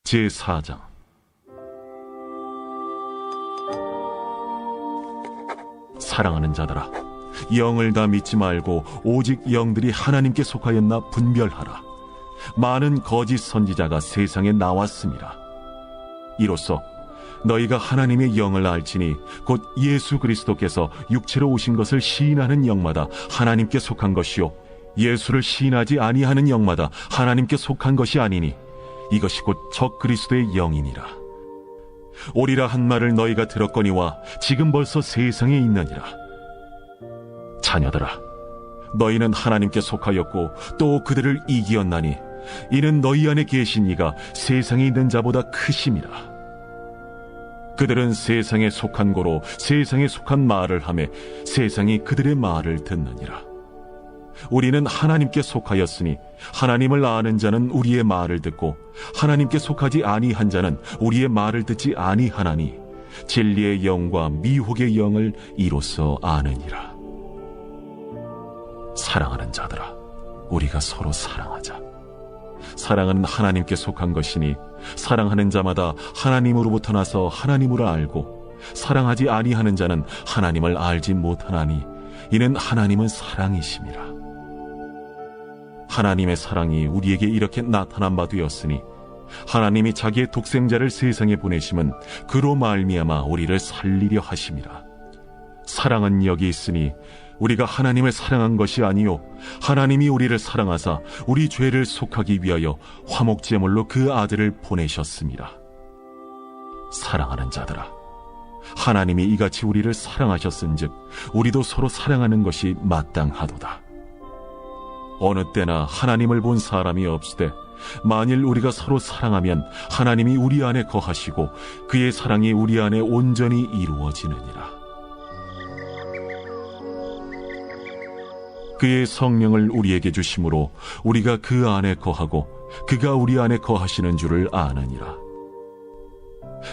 제4장. 사랑하는 자들아, 영을 다 믿지 말고 오직 영들이 하나님께 속하였나 분별하라. 많은 거짓 선지자가 세상에 나왔습니다. 이로써 너희가 하나님의 영을 알지니 곧 예수 그리스도께서 육체로 오신 것을 시인하는 영마다 하나님께 속한 것이요 예수를 시인하지 아니하는 영마다 하나님께 속한 것이 아니니 이것이 곧 적 그리스도의 영이니라. 오리라 한 말을 너희가 들었거니와 지금 벌써 세상에 있느니라. 자녀들아, 너희는 하나님께 속하였고 또 그들을 이기었나니 이는 너희 안에 계신 이가 세상에 있는 자보다 크심이라. 그들은 세상에 속한 고로 세상에 속한 말을 하며 세상이 그들의 말을 듣느니라. 우리는 하나님께 속하였으니 하나님을 아는 자는 우리의 말을 듣고 하나님께 속하지 아니한 자는 우리의 말을 듣지 아니하나니 진리의 영과 미혹의 영을 이로써 아느니라. 사랑하는 자들아, 우리가 서로 사랑하자. 사랑은 하나님께 속한 것이니 사랑하는 자마다 하나님으로부터 나서 하나님을 알고 사랑하지 아니하는 자는 하나님을 알지 못하나니 이는 하나님은 사랑이심이라. 하나님의 사랑이 우리에게 이렇게 나타난 바 되었으니 하나님이 자기의 독생자를 세상에 보내심은 그로 말미암아 우리를 살리려 하심이라. 사랑은 여기 있으니 우리가 하나님을 사랑한 것이 아니요 하나님이 우리를 사랑하사 우리 죄를 속하기 위하여 화목제물로 그 아들을 보내셨습니다. 사랑하는 자들아, 하나님이 이같이 우리를 사랑하셨은즉 우리도 서로 사랑하는 것이 마땅하도다. 어느 때나 하나님을 본 사람이 없으되 만일 우리가 서로 사랑하면 하나님이 우리 안에 거하시고 그의 사랑이 우리 안에 온전히 이루어지느니라. 그의 성령을 우리에게 주심으로 우리가 그 안에 거하고 그가 우리 안에 거하시는 줄을 아느니라.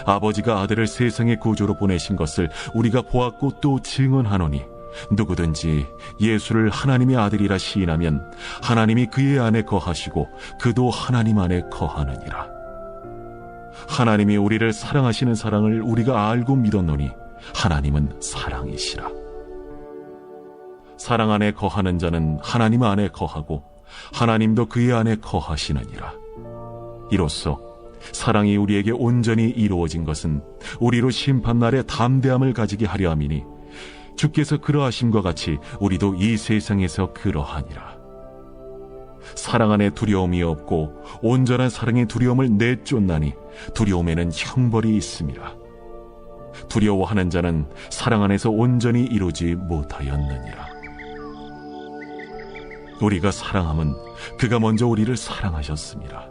아버지가 아들을 세상의 구주로 보내신 것을 우리가 보았고 또 증언하노니 누구든지 예수를 하나님의 아들이라 시인하면 하나님이 그의 안에 거하시고 그도 하나님 안에 거하느니라. 하나님이 우리를 사랑하시는 사랑을 우리가 알고 믿었노니 하나님은 사랑이시라. 사랑 안에 거하는 자는 하나님 안에 거하고 하나님도 그의 안에 거하시느니라. 이로써 사랑이 우리에게 온전히 이루어진 것은 우리로 심판날에 담대함을 가지게 하려 함이니 주께서 그러하심과 같이 우리도 이 세상에서 그러하니라. 사랑 안에 두려움이 없고 온전한 사랑의 두려움을 내쫓나니 두려움에는 형벌이 있음이라. 두려워하는 자는 사랑 안에서 온전히 이루지 못하였느니라. 우리가 사랑함은 그가 먼저 우리를 사랑하셨습니다.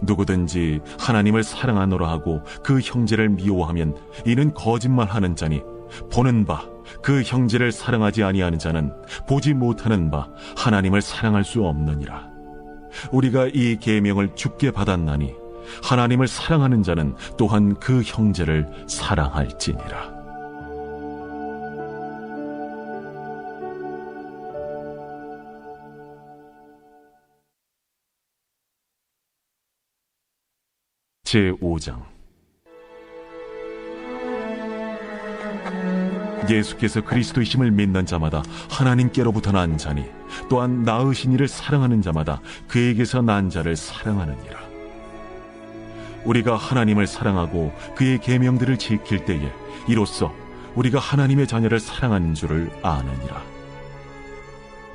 누구든지 하나님을 사랑하노라 하고 그 형제를 미워하면 이는 거짓말하는 자니 보는 바 그 형제를 사랑하지 아니하는 자는 보지 못하는 바 하나님을 사랑할 수 없느니라. 우리가 이 계명을 주께 받았나니 하나님을 사랑하는 자는 또한 그 형제를 사랑할지니라. 제5장. 예수께서 그리스도이심을 믿는 자마다 하나님께로부터 난 자니 또한 낳으신 이를 사랑하는 자마다 그에게서 난 자를 사랑하느니라. 우리가 하나님을 사랑하고 그의 계명들을 지킬 때에 이로써 우리가 하나님의 자녀를 사랑하는 줄을 아느니라.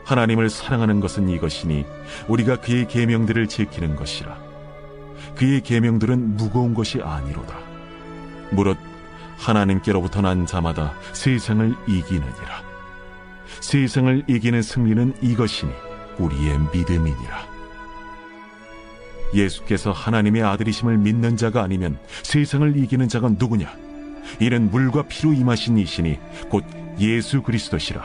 하나님을 사랑하는 것은 이것이니 우리가 그의 계명들을 지키는 것이라. 그의 계명들은 무거운 것이 아니로다. 무릇 하나님께로부터 난 자마다 세상을 이기느니라. 세상을 이기는 승리는 이것이니 우리의 믿음이니라. 예수께서 하나님의 아들이심을 믿는 자가 아니면 세상을 이기는 자가 누구냐? 이는 물과 피로 임하신 이시니 곧 예수 그리스도시라.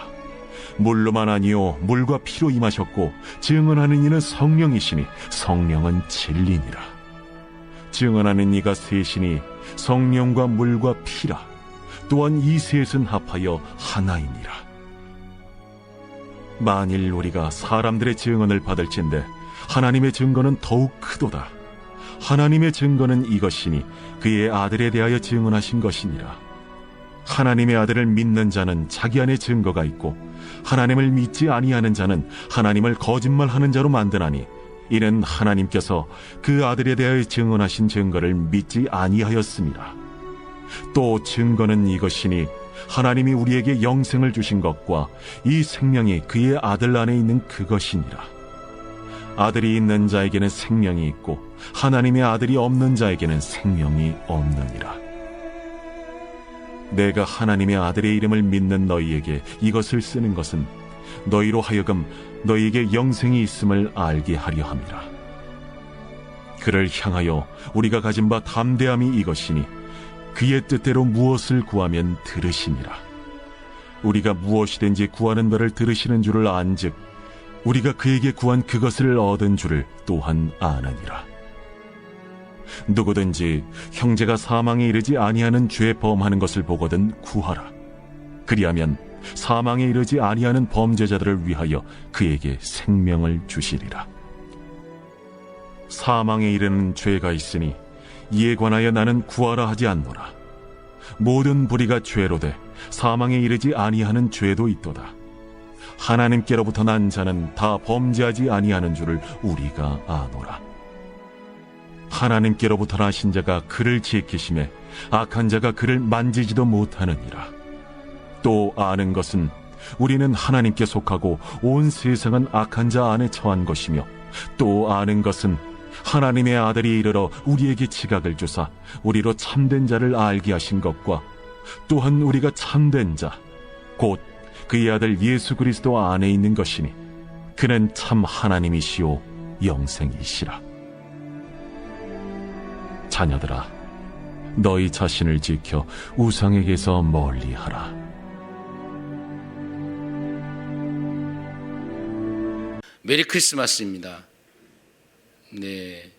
물로만 아니요 물과 피로 임하셨고 증언하는 이는 성령이시니 성령은 진리니라. 증언하는 이가 셋이니 성령과 물과 피라. 또한 이 셋은 합하여 하나이니라. 만일 우리가 사람들의 증언을 받을진대 하나님의 증거는 더욱 크도다. 하나님의 증거는 이것이니 그의 아들에 대하여 증언하신 것이니라. 하나님의 아들을 믿는 자는 자기 안에 증거가 있고 하나님을 믿지 아니하는 자는 하나님을 거짓말하는 자로 만드나니 이는 하나님께서 그 아들에 대하여 증언하신 증거를 믿지 아니하였습니다. 또 증거는 이것이니 하나님이 우리에게 영생을 주신 것과 이 생명이 그의 아들 안에 있는 그것이니라. 아들이 있는 자에게는 생명이 있고 하나님의 아들이 없는 자에게는 생명이 없느니라. 내가 하나님의 아들의 이름을 믿는 너희에게 이것을 쓰는 것은 너희로 하여금 너희에게 영생이 있음을 알게 하려 함이라. 그를 향하여 우리가 가진 바 담대함이 이것이니 그의 뜻대로 무엇을 구하면 들으시니라. 우리가 무엇이든지 구하는 바를 들으시는 줄을 안즉 우리가 그에게 구한 그것을 얻은 줄을 또한 아느니라. 누구든지 형제가 사망에 이르지 아니하는 죄 범하는 것을 보거든 구하라. 그리하면 사망에 이르지 아니하는 범죄자들을 위하여 그에게 생명을 주시리라. 사망에 이르는 죄가 있으니 이에 관하여 나는 구하라 하지 않노라. 모든 불의가 죄로 돼 사망에 이르지 아니하는 죄도 있도다. 하나님께로부터 난 자는 다 범죄하지 아니하는 줄을 우리가 아노라. 하나님께로부터 나신 자가 그를 지키심에 악한 자가 그를 만지지도 못하느니라. 또 아는 것은 우리는 하나님께 속하고 온 세상은 악한 자 안에 처한 것이며, 또 아는 것은 하나님의 아들이 이르러 우리에게 지각을 주사 우리로 참된 자를 알게 하신 것과, 또한 우리가 참된 자 곧 그의 아들 예수 그리스도 안에 있는 것이니 그는 참 하나님이시오 영생이시라. 자녀들아, 너희 자신을 지켜 우상에게서 멀리하라. 메리 크리스마스입니다. 네,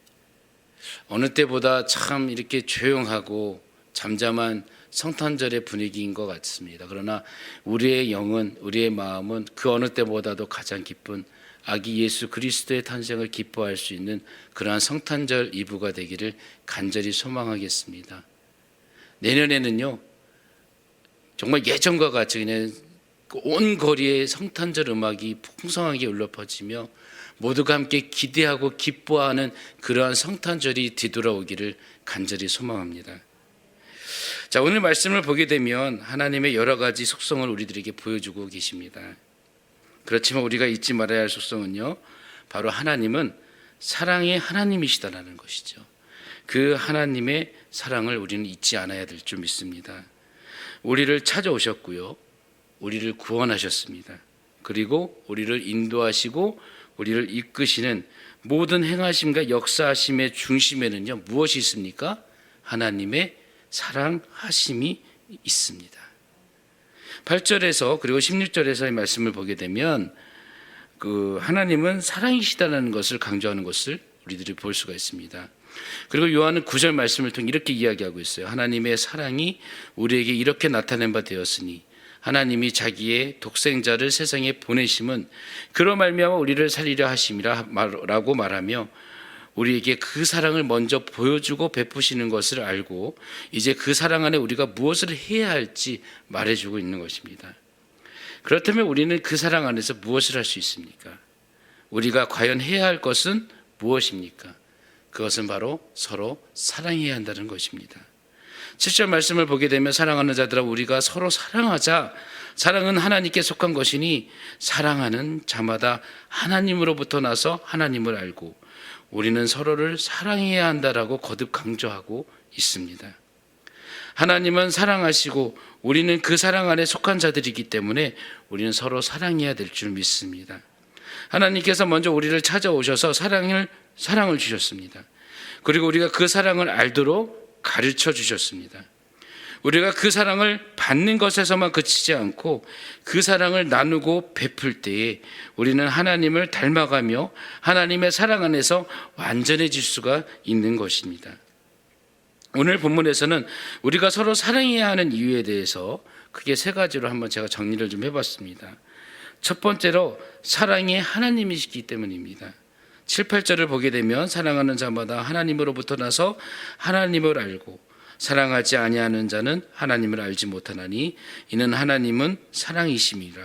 어느 때보다 참 이렇게 조용하고 잠잠한 성탄절의 분위기인 것 같습니다. 그러나 우리의 영은, 우리의 마음은 그 어느 때보다도 가장 기쁜 아기 예수 그리스도의 탄생을 기뻐할 수 있는 그러한 성탄절 이브가 되기를 간절히 소망하겠습니다. 내년에는요, 정말 예전과 같이 그냥 온 거리에 성탄절 음악이 풍성하게 울려 퍼지며 모두가 함께 기대하고 기뻐하는 그러한 성탄절이 뒤돌아오기를 간절히 소망합니다. 자, 오늘 말씀을 보게 되면 하나님의 여러 가지 속성을 우리들에게 보여주고 계십니다. 그렇지만 우리가 잊지 말아야 할 속성은요, 바로 하나님은 사랑의 하나님이시다라는 것이죠. 그 하나님의 사랑을 우리는 잊지 않아야 될 줄 믿습니다. 우리를 찾아오셨고요, 우리를 구원하셨습니다. 그리고 우리를 인도하시고 우리를 이끄시는 모든 행하심과 역사하심의 중심에는요, 무엇이 있습니까? 하나님의 사랑하심이 있습니다. 8절에서 그리고 16절에서의 말씀을 보게 되면 그 하나님은 사랑이시다라는 것을 강조하는 것을 우리들이 볼 수가 있습니다. 그리고 요한은 9절 말씀을 통해 이렇게 이야기하고 있어요. 하나님의 사랑이 우리에게 이렇게 나타낸 바 되었으니 하나님이 자기의 독생자를 세상에 보내심은 그로 말미암아 우리를 살리려 하심이라고 말하며 우리에게 그 사랑을 먼저 보여주고 베푸시는 것을 알고 이제 그 사랑 안에 우리가 무엇을 해야 할지 말해주고 있는 것입니다. 그렇다면 우리는 그 사랑 안에서 무엇을 할 수 있습니까? 우리가 과연 해야 할 것은 무엇입니까? 그것은 바로 서로 사랑해야 한다는 것입니다. 7절 말씀을 보게 되면 사랑하는 자들아 우리가 서로 사랑하자. 사랑은 하나님께 속한 것이니 사랑하는 자마다 하나님으로부터 나서 하나님을 알고 우리는 서로를 사랑해야 한다라고 거듭 강조하고 있습니다. 하나님은 사랑하시고 우리는 그 사랑 안에 속한 자들이기 때문에 우리는 서로 사랑해야 될 줄 믿습니다. 하나님께서 먼저 우리를 찾아오셔서 사랑을 주셨습니다. 그리고 우리가 그 사랑을 알도록 가르쳐 주셨습니다. 우리가 그 사랑을 받는 것에서만 그치지 않고 그 사랑을 나누고 베풀 때에 우리는 하나님을 닮아가며 하나님의 사랑 안에서 완전해질 수가 있는 것입니다. 오늘 본문에서는 우리가 서로 사랑해야 하는 이유에 대해서 크게 세 가지로 한번 제가 정리를 좀 해봤습니다. 첫 번째로 사랑이 하나님이시기 때문입니다. 7, 8절을 보게 되면 사랑하는 자마다 하나님으로부터 나서 하나님을 알고 사랑하지 아니하는 자는 하나님을 알지 못하나니 이는 하나님은 사랑이심이라.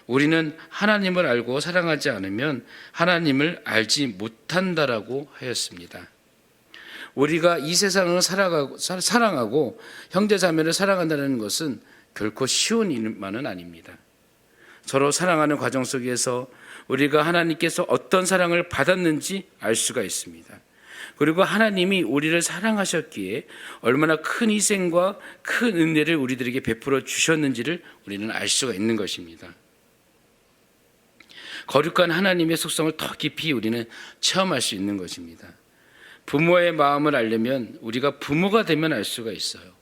우리는 하나님을 알고 사랑하지 않으면 하나님을 알지 못한다라고 하였습니다. 우리가 이 세상을 사랑하고 형제자매를 사랑한다는 것은 결코 쉬운 일만은 아닙니다. 서로 사랑하는 과정 속에서 우리가 하나님께서 어떤 사랑을 받았는지 알 수가 있습니다. 그리고 하나님이 우리를 사랑하셨기에 얼마나 큰 희생과 큰 은혜를 우리들에게 베풀어 주셨는지를 우리는 알 수가 있는 것입니다. 거룩한 하나님의 속성을 더 깊이 우리는 체험할 수 있는 것입니다. 부모의 마음을 알려면 우리가 부모가 되면 알 수가 있어요.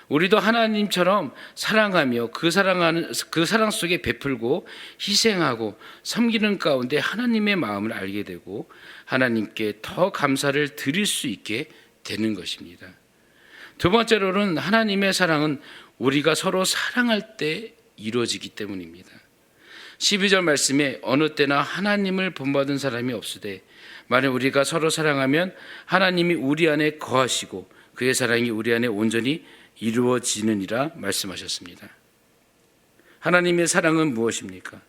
우리도 하나님처럼 사랑하며 그 사랑 속에 베풀고 희생하고 섬기는 가운데 하나님의 마음을 알게 되고 하나님께 더 감사를 드릴 수 있게 되는 것입니다. 두 번째로는 하나님의 사랑은 우리가 서로 사랑할 때 이루어지기 때문입니다. 12절 말씀에 어느 때나 하나님을 본받은 사람이 없으되 만약 우리가 서로 사랑하면 하나님이 우리 안에 거하시고 그의 사랑이 우리 안에 온전히 이루어지느니라 말씀하셨습니다. 하나님의 사랑은 무엇입니까?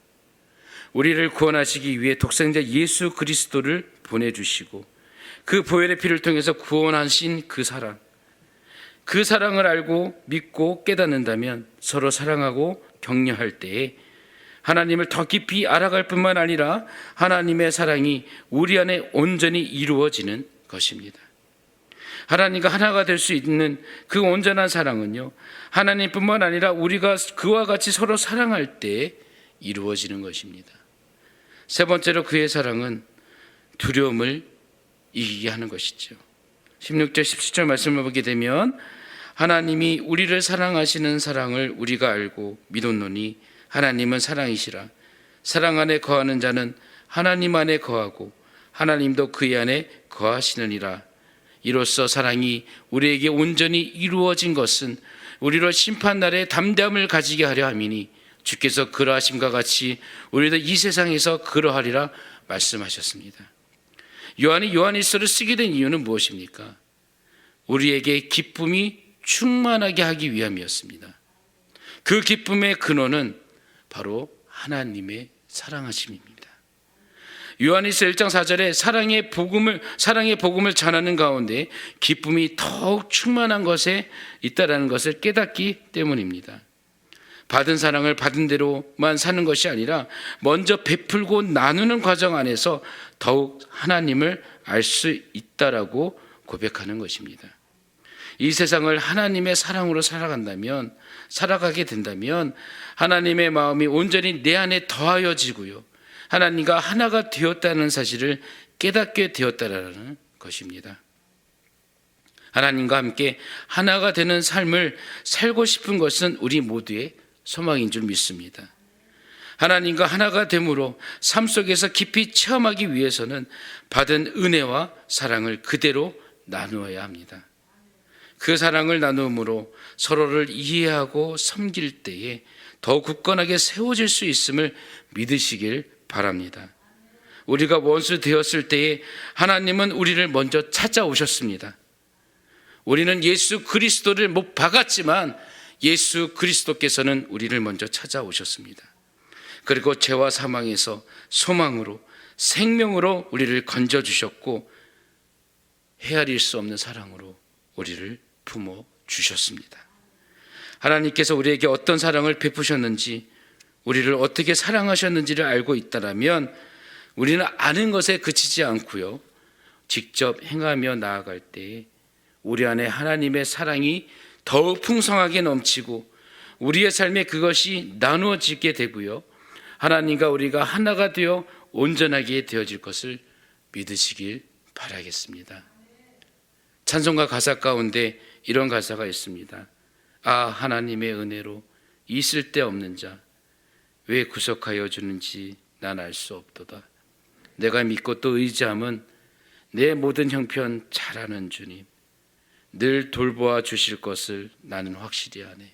우리를 구원하시기 위해 독생자 예수 그리스도를 보내주시고 그 보혈의 피를 통해서 구원하신 그 사랑을 알고 믿고 깨닫는다면 서로 사랑하고 격려할 때에 하나님을 더 깊이 알아갈 뿐만 아니라 하나님의 사랑이 우리 안에 온전히 이루어지는 것입니다. 하나님과 하나가 될 수 있는 그 온전한 사랑은요, 하나님뿐만 아니라 우리가 그와 같이 서로 사랑할 때 이루어지는 것입니다. 세 번째로 그의 사랑은 두려움을 이기게 하는 것이죠. 16절 17절 말씀을 보게 되면 하나님이 우리를 사랑하시는 사랑을 우리가 알고 믿었노니 하나님은 사랑이시라. 사랑 안에 거하는 자는 하나님 안에 거하고 하나님도 그의 안에 거하시느니라. 이로써 사랑이 우리에게 온전히 이루어진 것은 우리로 심판날에 담대함을 가지게 하려 함이니 주께서 그러하심과 같이 우리도 이 세상에서 그러하리라 말씀하셨습니다. 요한이 요한일서를 쓰게 된 이유는 무엇입니까? 우리에게 기쁨이 충만하게 하기 위함이었습니다. 그 기쁨의 근원은 바로 하나님의 사랑하심입니다. 요한일서 1장 4절에 사랑의 복음을 전하는 가운데 기쁨이 더욱 충만한 것에 있다라는 것을 깨닫기 때문입니다. 받은 사랑을 받은 대로만 사는 것이 아니라 먼저 베풀고 나누는 과정 안에서 더욱 하나님을 알 수 있다라고 고백하는 것입니다. 이 세상을 하나님의 사랑으로 살아가게 된다면 하나님의 마음이 온전히 내 안에 더하여지고요, 하나님과 하나가 되었다는 사실을 깨닫게 되었다라는 것입니다. 하나님과 함께 하나가 되는 삶을 살고 싶은 것은 우리 모두의 소망인 줄 믿습니다. 하나님과 하나가 됨으로 삶 속에서 깊이 체험하기 위해서는 받은 은혜와 사랑을 그대로 나누어야 합니다. 그 사랑을 나눔으로 서로를 이해하고 섬길 때에 더 굳건하게 세워질 수 있음을 믿으시길 바랍니다. 우리가 원수 되었을 때에 하나님은 우리를 먼저 찾아오셨습니다. 우리는 예수 그리스도를 못 박았지만 예수 그리스도께서는 우리를 먼저 찾아오셨습니다. 그리고 죄와 사망에서 소망으로 생명으로 우리를 건져주셨고 헤아릴 수 없는 사랑으로 우리를 품어주셨습니다. 하나님께서 우리에게 어떤 사랑을 베푸셨는지, 우리를 어떻게 사랑하셨는지를 알고 있다면 우리는 아는 것에 그치지 않고요, 직접 행하며 나아갈 때 우리 안에 하나님의 사랑이 더욱 풍성하게 넘치고 우리의 삶에 그것이 나누어지게 되고요, 하나님과 우리가 하나가 되어 온전하게 되어질 것을 믿으시길 바라겠습니다. 찬송가 가사 가운데 이런 가사가 있습니다. 아, 하나님의 은혜로 이 쓸데없는 자 왜 구속하여 주는지 난 알 수 없도다. 내가 믿고 또 의지함은 내 모든 형편 잘 아는 주님, 늘 돌보아 주실 것을 나는 확실히 아네.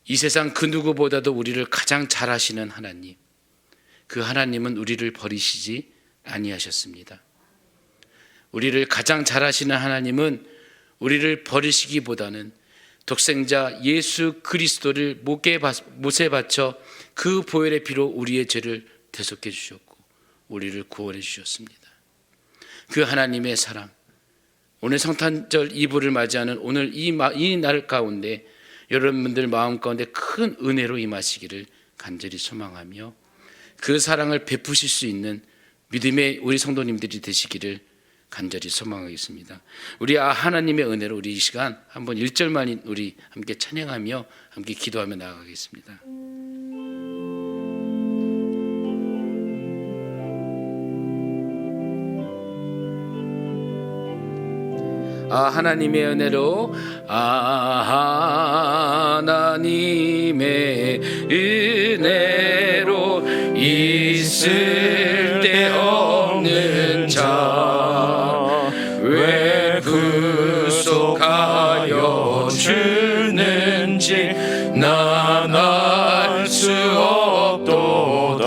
이 세상 그 누구보다도 우리를 가장 잘 아시는 하나님, 그 하나님은 우리를 버리시지 아니하셨습니다. 우리를 가장 잘 아시는 하나님은 우리를 버리시기보다는 독생자 예수 그리스도를 못에 바쳐 그 보혈의 피로 우리의 죄를 대속해 주셨고 우리를 구원해 주셨습니다. 그 하나님의 사랑, 오늘 성탄절 이브를 맞이하는 오늘 이 날 가운데 여러분들 마음 가운데 큰 은혜로 임하시기를 간절히 소망하며 그 사랑을 베푸실 수 있는 믿음의 우리 성도님들이 되시기를 간절히 소망하겠습니다. 우리 하나님의 은혜로 우리 이 시간 한번 1절만 우리 함께 찬양하며 함께 기도하며 나아가겠습니다. 하나님의 은혜로 하나님의 은혜로 있을 데 없는 자 왜 구속하여 주는지 난 알 수 없도다.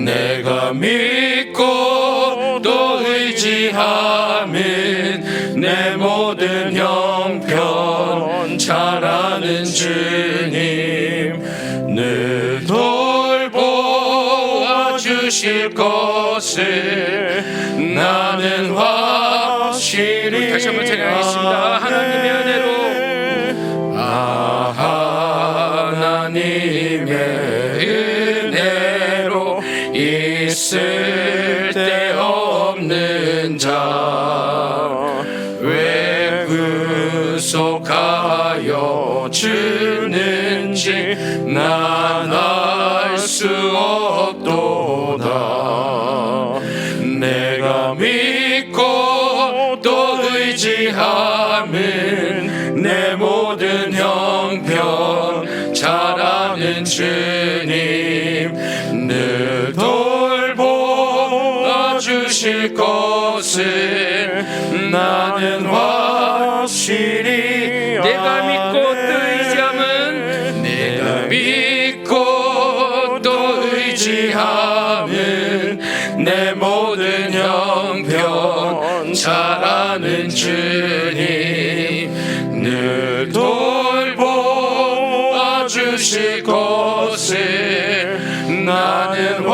내가 믿고 또 의지하면 내 모든 형편 잘 아는 주님 늘 돌보아 주실 것을 나는 확실히 다시 한번 찬양하겠습니다. 하나님의 은혜로 하나님의 은혜로 있을 데 없는 자 왜 구속하여 주는지 난 알 수 없도다. 내가 믿고 또 의지하면 내 모든 형편 잘 아는 주님 늘 돌보아 주실 것을 나는 확실히 내가 믿고 또 의지하면 내가 믿고 또 의지하면 내 모든 형편 잘 아는 주님 늘 돌보아 주실 것을 나는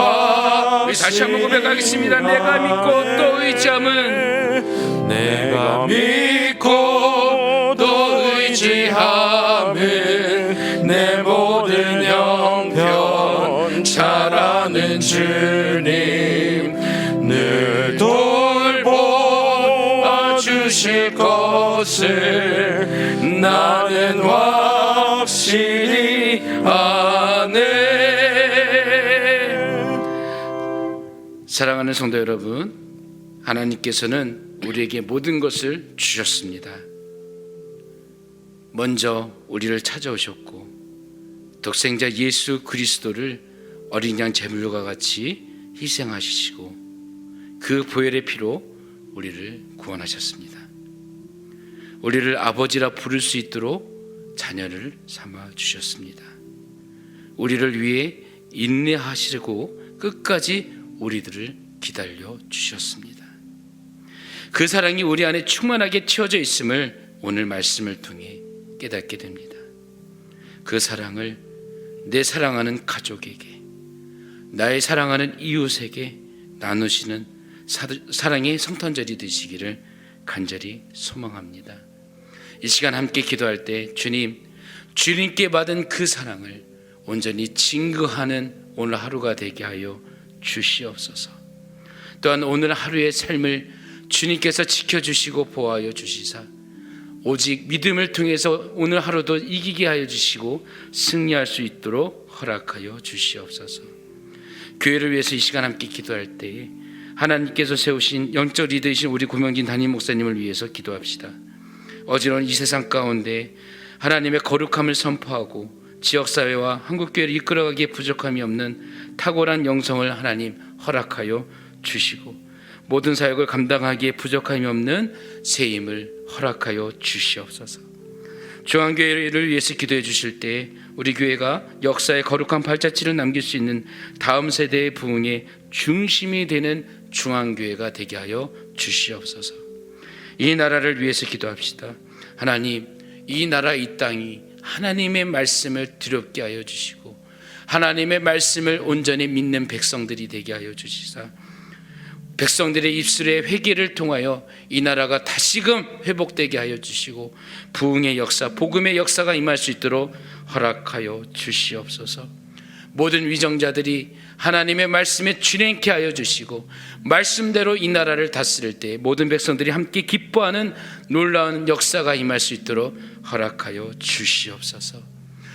우리 다시 한번 고백하겠습니다. 내가 믿고 또 의지하면 내가 믿고 또 의지하면 내 모든 형편 잘 아는 주님 늘 돌보아 주실 것을 나는 확실히 아네. 사랑하는 성도 여러분, 하나님께서는 우리에게 모든 것을 주셨습니다. 먼저 우리를 찾아오셨고 독생자 예수 그리스도를 어린 양 제물과 같이 희생하시고 그 보혈의 피로 우리를 구원하셨습니다. 우리를 아버지라 부를 수 있도록 자녀를 삼아 주셨습니다. 우리를 위해 인내하시고 끝까지 우리들을 기다려 주셨습니다. 그 사랑이 우리 안에 충만하게 채워져 있음을 오늘 말씀을 통해 깨닫게 됩니다. 그 사랑을 내 사랑하는 가족에게, 나의 사랑하는 이웃에게 나누시는 사랑의 성탄절이 되시기를 간절히 소망합니다. 이 시간 함께 기도할 때 주님께 받은 그 사랑을 온전히 증거하는 오늘 하루가 되게 하여 주시옵소서. 또한 오늘 하루의 삶을 주님께서 지켜주시고 보호하여 주시사 오직 믿음을 통해서 오늘 하루도 이기게 하여 주시고 승리할 수 있도록 허락하여 주시옵소서. 교회를 위해서 이 시간 함께 기도할 때에 하나님께서 세우신 영적 리더이신 우리 고명진 담임 목사님을 위해서 기도합시다. 어지러운 이 세상 가운데 하나님의 거룩함을 선포하고 지역사회와 한국교회를 이끌어가기에 부족함이 없는 탁월한 영성을 하나님 허락하여 주시고 모든 사역을 감당하기에 부족함이 없는 새 힘을 허락하여 주시옵소서. 중앙교회를 위해서 기도해 주실 때 우리 교회가 역사의 거룩한 발자취를 남길 수 있는 다음 세대의 부흥에 중심이 되는 중앙교회가 되게 하여 주시옵소서. 이 나라를 위해서 기도합시다. 하나님, 이 나라 이 땅이 하나님의 말씀을 두렵게 하여 주시고 하나님의 말씀을 온전히 믿는 백성들이 되게 하여 주시사 백성들의 입술의 회개를 통하여 이 나라가 다시금 회복되게 하여 주시고 부흥의 역사, 복음의 역사가 임할 수 있도록 허락하여 주시옵소서. 모든 위정자들이 하나님의 말씀에 준행케 하여 주시고 말씀대로 이 나라를 다스릴 때 모든 백성들이 함께 기뻐하는 놀라운 역사가 임할 수 있도록 허락하여 주시옵소서.